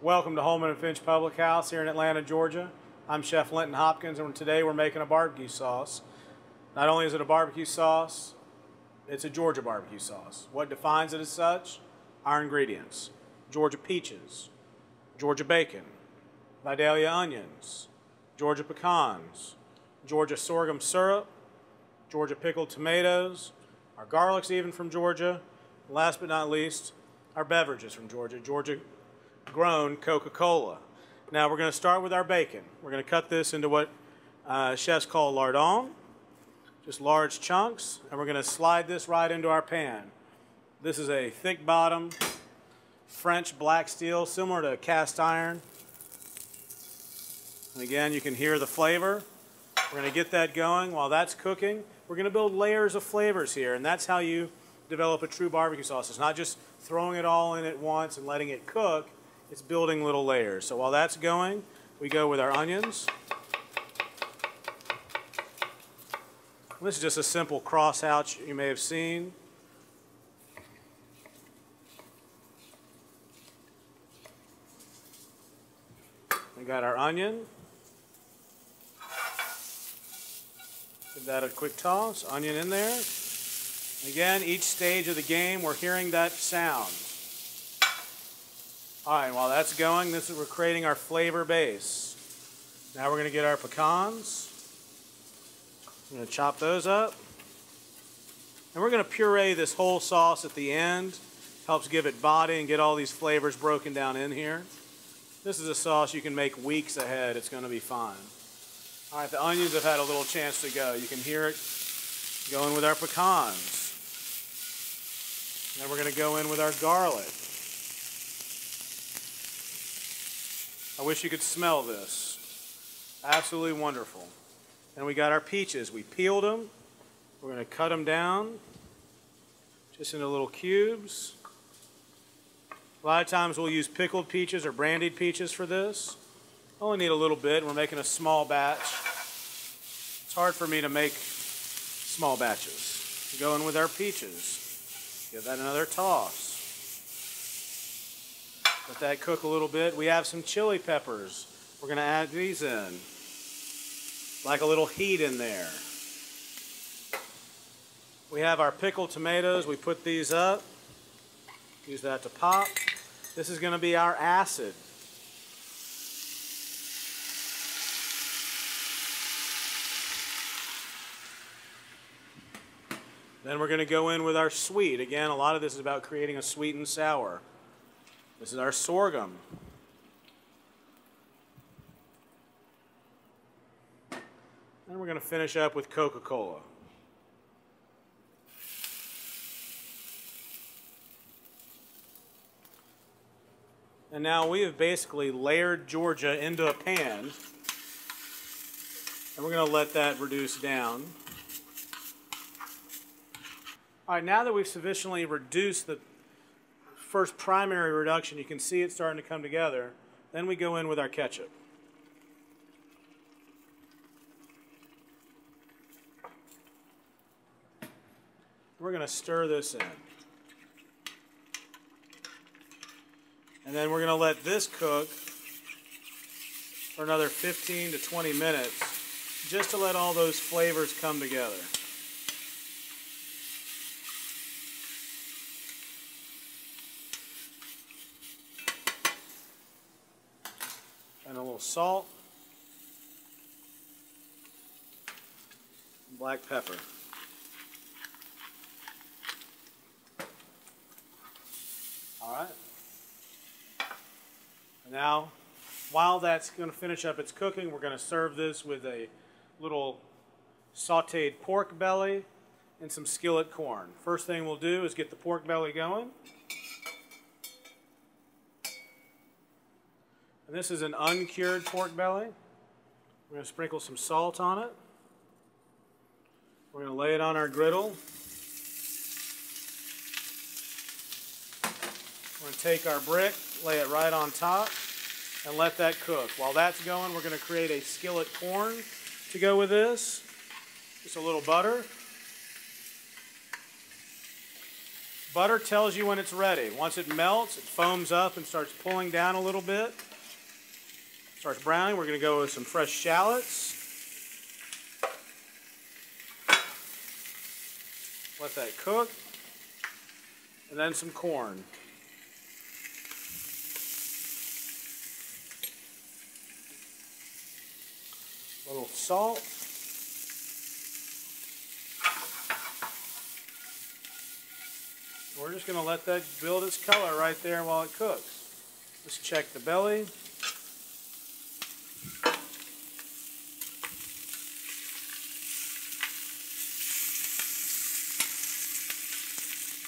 Welcome to Holman & Finch Public House here in Atlanta, Georgia. I'm Chef Linton Hopkins, and today we're making a barbecue sauce. Not only is it a barbecue sauce, it's a Georgia barbecue sauce. What defines it as such? Our ingredients: Georgia peaches, Georgia bacon, Vidalia onions, Georgia pecans, Georgia sorghum syrup, Georgia pickled tomatoes, our garlic's even from Georgia, and last but not least, our beverages from Georgia, Georgia-grown Coca-Cola. Now we're going to start with our bacon. We're going to cut this into what chefs call lardons, just large chunks, and we're going to slide this right into our pan. This is a thick bottom French black steel, similar to cast iron. And again, you can hear the flavor. We're going to get that going. While that's cooking, we're going to build layers of flavors here, and that's how you develop a true barbecue sauce. It's not just throwing it all in at once and letting it cook. It's building little layers. So while that's going, we go with our onions. This is just a simple crosshatch you may have seen. We got our onion. Give that a quick toss. Onion in there. Again, each stage of the game, we're hearing that sound. All right, while that's going, we're creating our flavor base. Now we're going to get our pecans. I'm going to chop those up. And we're going to puree this whole sauce at the end. Helps give it body and get all these flavors broken down in here. This is a sauce you can make weeks ahead. It's going to be fine. All right, the onions have had a little chance to go. You can hear it going with our pecans. Then we're going to go in with our garlic. I wish you could smell this. Absolutely wonderful. And we got our peaches. We peeled them. We're going to cut them down just into little cubes. A lot of times we'll use pickled peaches or brandied peaches for this. Only need a little bit. We're making a small batch. It's hard for me to make small batches. Go in with our peaches. Give that another toss. Let that cook a little bit. We have some chili peppers. We're going to add these in. Like a little heat in there. We have our pickled tomatoes. We put these up. Use that to pop. This is going to be our acid. Then we're going to go in with our sweet. Again, a lot of this is about creating a sweet and sour. This is our sorghum. Then we're going to finish up with Coca-Cola. And now we have basically layered Georgia into a pan. And we're going to let that reduce down. All right, now that we've sufficiently reduced the first primary reduction, you can see it starting to come together. Then we go in with our ketchup. We're going to stir this in. And then we're going to let this cook for another 15 to 20 minutes, just to let all those flavors come together. And a little salt, and black pepper. All right. Now, while that's going to finish up its cooking, we're going to serve this with a little sauteed pork belly and some skillet corn. First thing we'll do is get the pork belly going. And this is an uncured pork belly. We're going to sprinkle some salt on it. We're going to lay it on our griddle. We're going to take our brick, lay it right on top, and let that cook. While that's going, we're going to create a skillet corn to go with this. Just a little butter. butter tells you when it's ready. Once it melts, it foams up and starts pulling down a little bit. Starts browning. We're going to go with some fresh shallots. Let that cook. And then some corn. A little salt. We're just going to let that build its color right there while it cooks. Just check the belly.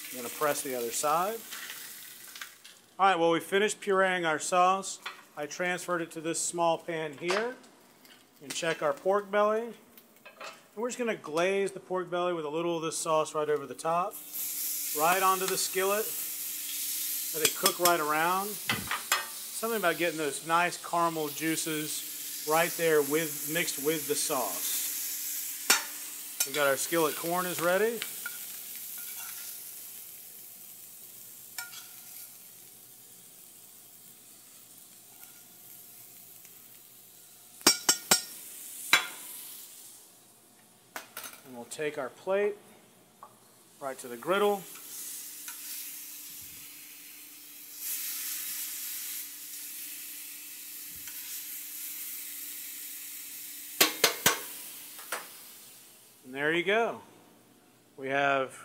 I'm going to press the other side. All right, well, we finished pureeing our sauce. I transferred it to this small pan here. And check our pork belly. And we're just going to glaze the pork belly with a little of this sauce right over the top. Right onto the skillet. Let it cook right around. Something about getting those nice caramel juices right there mixed with the sauce. We got our skillet corn is ready. And we'll take our plate right to the griddle. And there you go. We have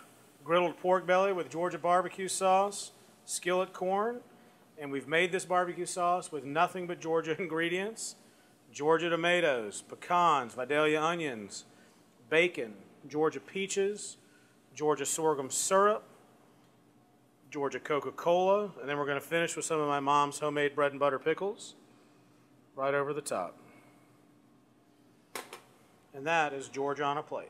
griddled pork belly with Georgia barbecue sauce, skillet corn, and we've made this barbecue sauce with nothing but Georgia ingredients. Georgia tomatoes, pecans, Vidalia onions, bacon, Georgia peaches, Georgia sorghum syrup, Georgia Coca-Cola, and then we're going to finish with some of my mom's homemade bread and butter pickles right over the top. And that is Georgia on a plate.